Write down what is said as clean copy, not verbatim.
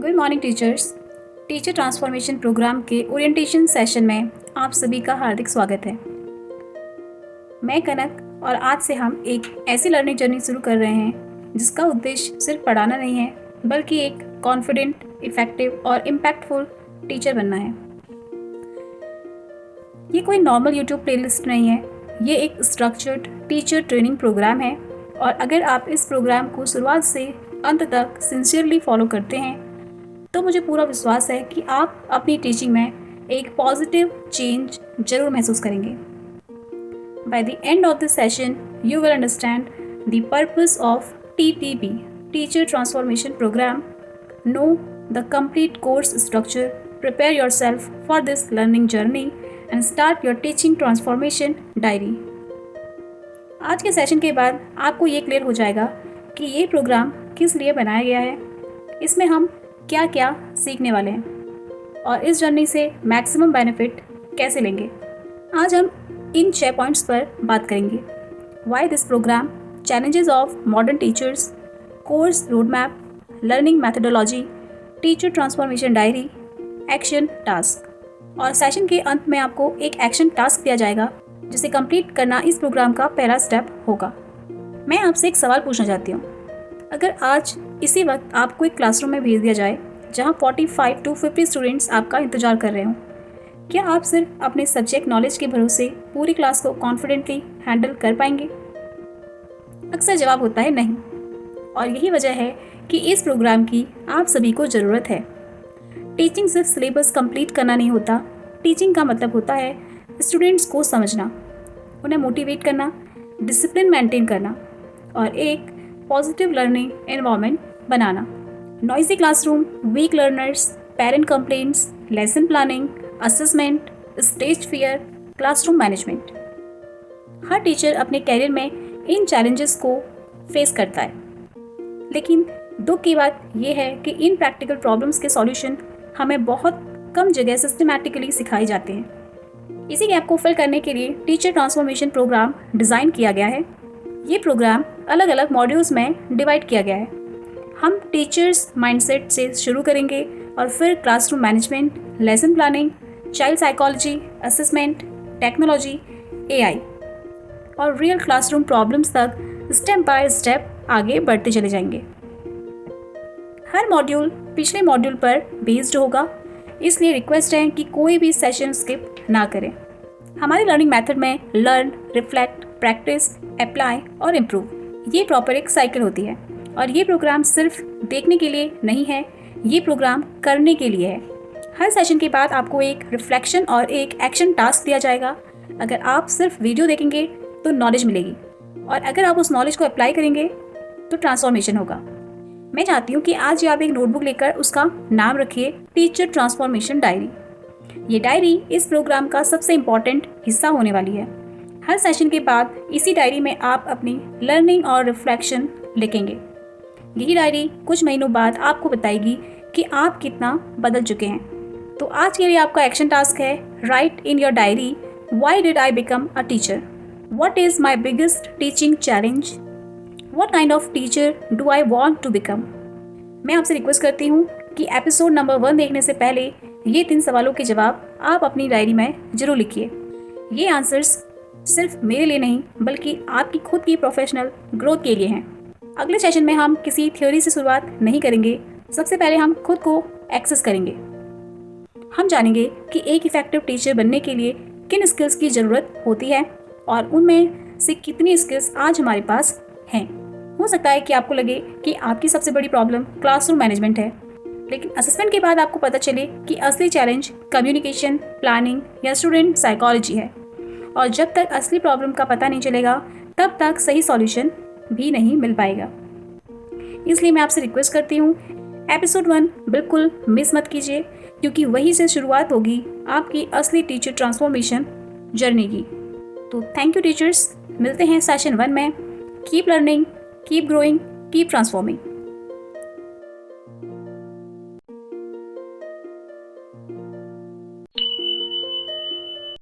Good morning teachers. Teacher transformation programme के orientation session में आप सभी का हार्दिक स्वागत है। मैं कनक और आज से हम एक ऐसी लर्निंग जर्नी शुरू कर रहे हैं जिसका उद्देश्य सिर्फ पढ़ाना नहीं है बल्कि एक कॉन्फिडेंट, इफेक्टिव और इम्पैक्टफुल टीचर बनना है। ये कोई नॉर्मल यूट्यूब प्लेलिस्ट नहीं है, ये एक स्ट्रक्चर्ड टीचर ट्रेनिंग प्रोग्राम है और अगर आप इस प्रोग्राम को शुरुआत से अंत तक सिंसियरली फॉलो करते हैं तो मुझे पूरा विश्वास है कि आप अपनी टीचिंग में एक पॉजिटिव चेंज जरूर महसूस करेंगे। By the end of this session you will understand the purpose of TTP, teacher transformation programme, know the complete course structure, prepare yourself for this learning journey and start your teaching transformation diary. आज के session के बाद आपको ये clear हो जाएगा कि ये प्रोग्राम किस लिए बनाया गया है, इसमें हम क्या क्या सीखने वाले हैं और इस जर्नी से मैक्सिमम बेनिफिट कैसे लेंगे। आज हम इन 6 पॉइंट्स पर बात करेंगे। Why this programme, challenges of modern teachers, course roadmap, learning methodology, teacher transformation diary, action task. और सेशन के अंत में आपको एक एक्शन टास्क दिया जाएगा जिसे कंप्लीट करना इस प्रोग्राम का पहला स्टेप होगा। मैं आपसे एक सवाल पूछना चाहती हूँ। अगर आज इसी वक्त आपको एक क्लासरूम में भेज दिया जाए जहाँ 45 to 50 स्टूडेंट्स आपका इंतजार कर रहे हों, क्या आप सिर्फ अपने सब्जेक्ट नॉलेज के भरोसे पूरी क्लास को कॉन्फिडेंटली हैंडल कर पाएंगे? अक्सर जवाब होता है नहीं, और यही वजह है कि इस प्रोग्राम की आप सभी को ज़रूरत है। टीचिंग सिर्फ सिलेबस कंप्लीट करना नहीं होता। टीचिंग का मतलब होता है स्टूडेंट्स को समझना, उन्हें मोटिवेट करना, डिसिप्लिन मेंटेन करना और एक पॉजिटिव लर्निंग एनवायरनमेंट बनाना। Noisy classroom, weak learners, parent complaints, lesson planning, assessment, stage fear, classroom management. हर टीचर अपने कैरियर में इन चैलेंजेस को फेस करता है, लेकिन दुख की बात यह है कि इन प्रैक्टिकल प्रॉब्लम्स के सॉल्यूशन हमें बहुत कम जगह सिस्टमैटिकली सिखाए जाते हैं। इसी गैप को फिल करने के लिए टीचर ट्रांसफॉर्मेशन प्रोग्राम डिज़ाइन किया गया है। ये प्रोग्राम अलग अलग मॉड्यूल्स में डिवाइड किया गया है। हम टीचर्स माइंडसेट से शुरू करेंगे और फिर classroom management, lesson planning, child psychology, assessment, technology, AI और रियल क्लासरूम प्रॉब्लम्स तक स्टेप बाय स्टेप आगे बढ़ते चले जाएंगे। हर मॉड्यूल पिछले मॉड्यूल पर बेस्ड होगा, इसलिए रिक्वेस्ट है कि कोई भी सेशन स्किप ना करें। हमारी लर्निंग मेथड में लर्न, रिफ्लेक्ट, प्रैक्टिस, अप्लाई और इम्प्रूव, ये प्रॉपर एक साइकिल होती है। और ये प्रोग्राम सिर्फ देखने के लिए नहीं है, ये प्रोग्राम करने के लिए है। हर सेशन के बाद आपको एक रिफ्लेक्शन और एक एक्शन टास्क दिया जाएगा। अगर आप सिर्फ वीडियो देखेंगे तो नॉलेज मिलेगी, और अगर आप उस नॉलेज को अप्लाई करेंगे तो ट्रांसफॉर्मेशन होगा। मैं चाहती हूँ कि आज आप एक नोटबुक लेकर उसका नाम रखिए टीचर ट्रांसफॉर्मेशन डायरी। ये डायरी इस प्रोग्राम का सबसे इम्पॉर्टेंट हिस्सा होने वाली है। हर सेशन के बाद इसी डायरी में आप अपनी लर्निंग और रिफ्लेक्शन लिखेंगे। यही डायरी कुछ महीनों बाद आपको बताएगी कि आप कितना बदल चुके हैं। तो आज के लिए आपका एक्शन टास्क है, write in your diary, why did I become a teacher, what is my biggest teaching challenge, what kind of teacher do I want to become. मैं आपसे रिक्वेस्ट करती हूँ कि एपिसोड नंबर 1 देखने से पहले ये 3 सवालों के जवाब आप अपनी डायरी में जरूर लिखिए। ये आंसर्स सिर्फ मेरे लिए नहीं बल्कि आपकी खुद की प्रोफेशनल ग्रोथ के लिए हैं। अगले सेशन में हम किसी थ्योरी से शुरुआत नहीं करेंगे। सबसे पहले हम खुद को एक्सेस करेंगे। हम जानेंगे कि एक इफेक्टिव टीचर बनने के लिए किन स्किल्स की ज़रूरत होती है और उनमें से कितनी स्किल्स आज हमारे पास हैं। हो सकता है कि आपको लगे कि आपकी सबसे बड़ी प्रॉब्लम क्लासरूम मैनेजमेंट है, लेकिन असेसमेंट के बाद आपको पता चले कि असली चैलेंज कम्युनिकेशन, प्लानिंग या स्टूडेंट साइकोलॉजी है। और जब तक असली प्रॉब्लम का पता नहीं चलेगा तब तक सही सॉल्यूशन भी नहीं मिल पाएगा। इसलिए मैं आपसे रिक्वेस्ट करती हूँ, एपिसोड 1 बिल्कुल मिस मत कीजिए, क्योंकि वहीं से शुरुआत होगी आपकी असली टीचर ट्रांसफॉर्मेशन जर्नी की। तो थैंक यू टीचर्स, मिलते हैं सेशन 1 में। Keep learning, keep growing, keep transforming.